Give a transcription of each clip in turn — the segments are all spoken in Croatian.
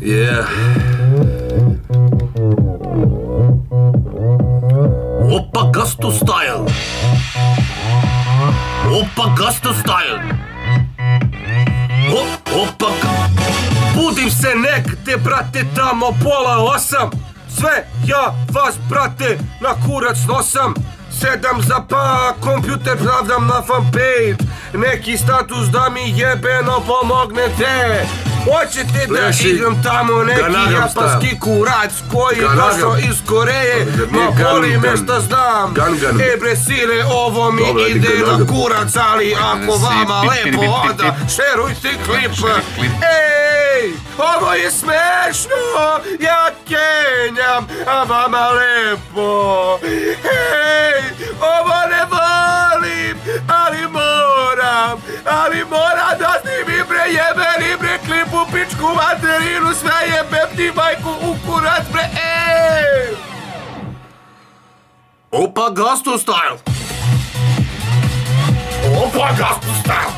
Yeah. Опа, Гасту стайл. Опа, Гасту стайл. Опа, budim se negde, brate, tamo pola 8. Sve ja vas, brate, na kurac nosam. Sedam za pa, kompjuter pravdam na fanpage. Neki status da mi jebeno pomognete. Hoćete da igram tamo neki japanski kurac koji je došao iz Koreje? Ma boli me šta znam. E bre sile, ovo mi ide na kurac, ali ako vama lepo onda šerujte klip. Ej, ovo je smešno, ja kenjam, a vama lepo. Ej, ovo ne volim, ali moram da snimim bre jebeni bre klip u pičku materinu, sve jebem ti majku u kurac bre, ej! Opa, Gasto style! Opa, Gasto style!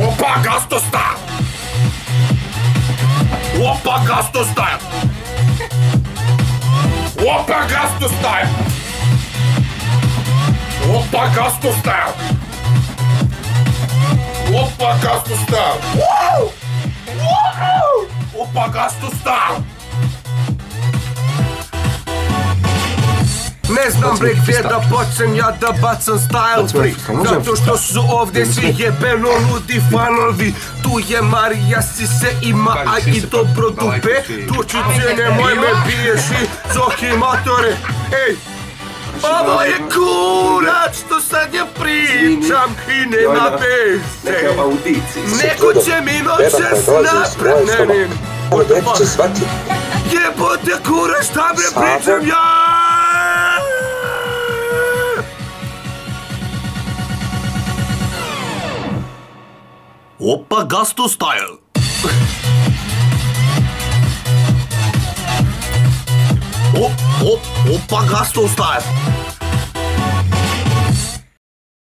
Opa, Gasto style! Opa, Gasto style! Opa, Gasto style! Opa, Gasto style! Opa, Gasto style! Wow! Wow! Opa, Gasto style! Ne znam bre gdje da počnem ja da bacam style free. Zato što su ovdje svi jebeno ludi fanovi. Tu je Marija Sise ima aj i dobro dupe. Tučice nemoj me biješ i zoki matore. Ej! Ovo je kurac što sad ja pričam i nema veze. Neko će mi noćas napravljenim. Jebote kurac šta bre pričam ja. Opa, Gasto style! Opa, Gasto style!